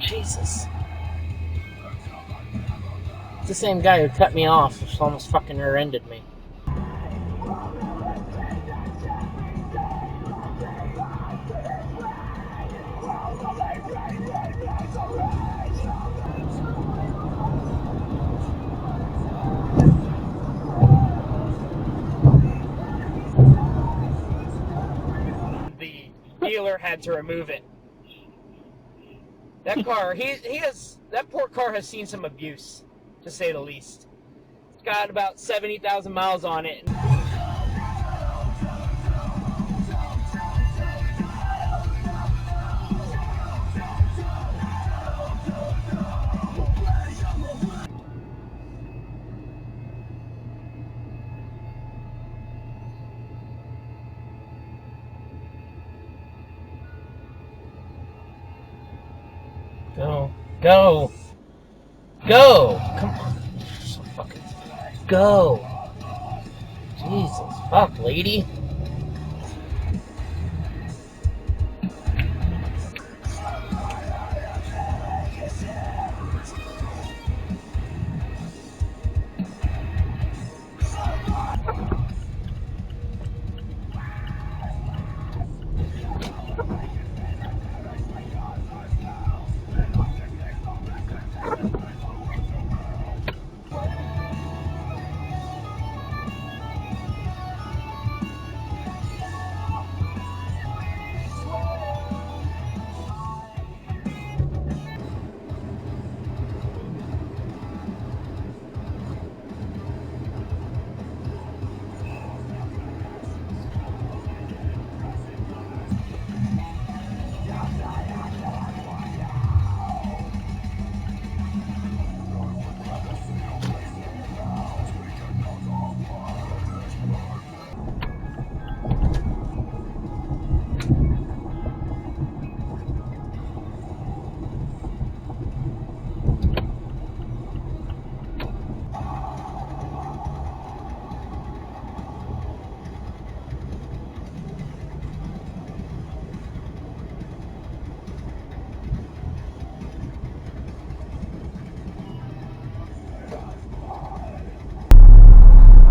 Jesus. It's the same guy who cut me off, which almost fucking rear-ended me. The dealer had to remove it. That car, that poor car has seen some abuse, to say the least. It's got about 70,000 miles on it. Go. Go! Go! Come on. So fucking... Go! Jesus. Fuck, lady.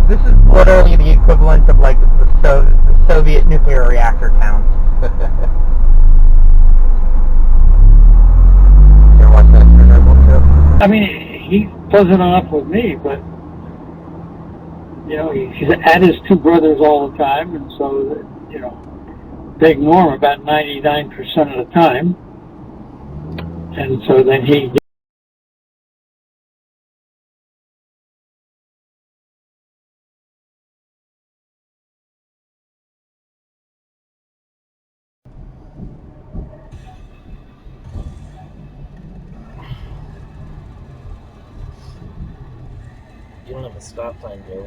This is literally the equivalent of like the Soviet nuclear reactor town. You ever watch that Chernobyl show? I mean, he wasn't enough with me, but you know, he's at his two brothers all the time, and so you know, they ignore him about 99% of the time, and so then he. You don't have a stop sign, Joe.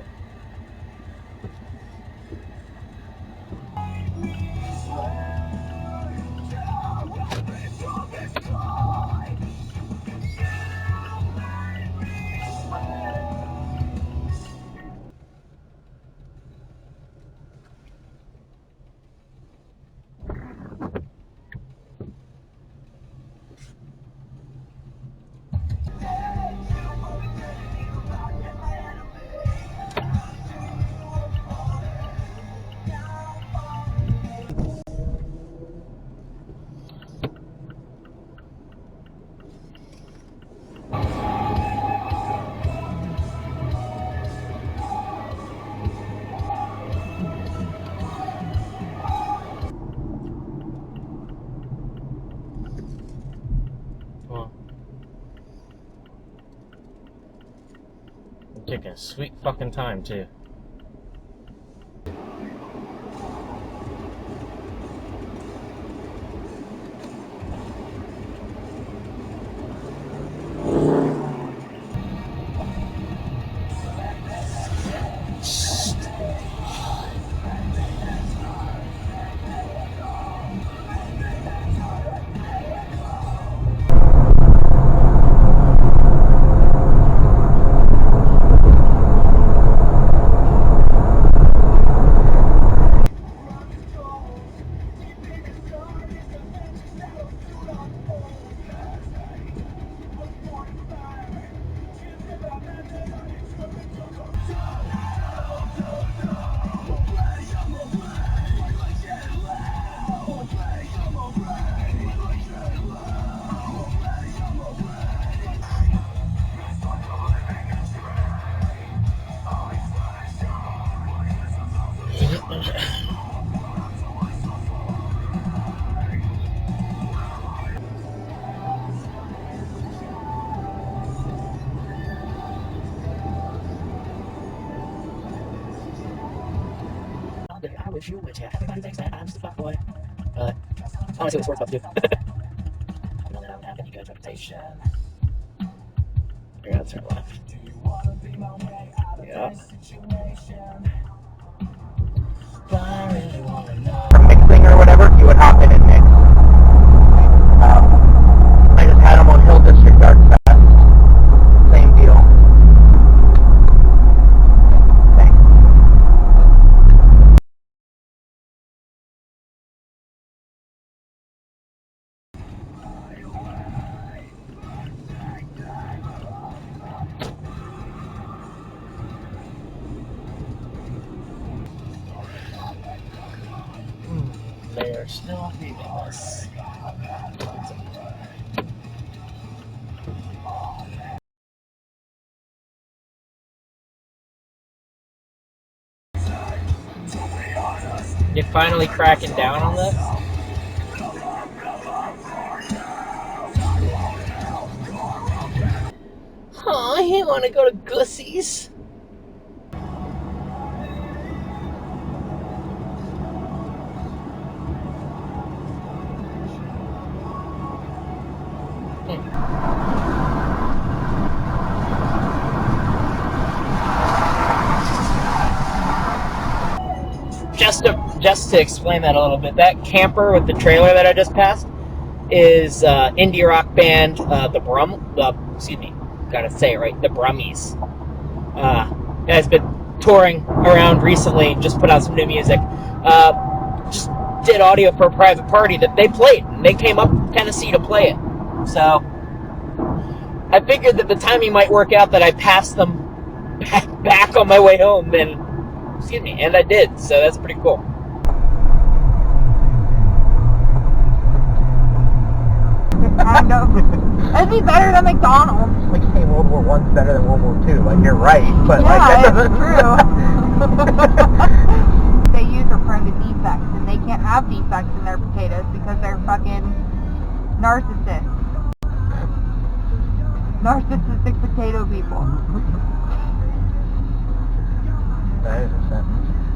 Taking a sweet fucking time, too. with you, which everybody thinks that I'm just a fuckboy. But I want to see what this word's about to do. I know that I'm having any good reputation. You're gonna turn left. Yeah. For mixing or whatever, you would hop in and mix. I just had them on Hill District Dark Fest. Same deal. Thanks. They're still leaving us. You're finally cracking down on this? Oh, you want to go to Gussie's? Just to explain that a little bit, that camper with the trailer that I just passed is indie rock band the Brummies. Has been touring around recently, just put out some new music. Just did audio for a private party that they played, and they came up to Tennessee to play it. So I figured that the timing might work out that I passed them back on my way home, and I did, so that's pretty cool. I know. That'd be better than McDonald's. Like saying World War I's better than World War II. Like, you're right, but Yeah, like that it's doesn't. True. They use are prone to defects, and they can't have defects in their potatoes because they're fucking narcissists. Narcissistic potato people. That is a sentence.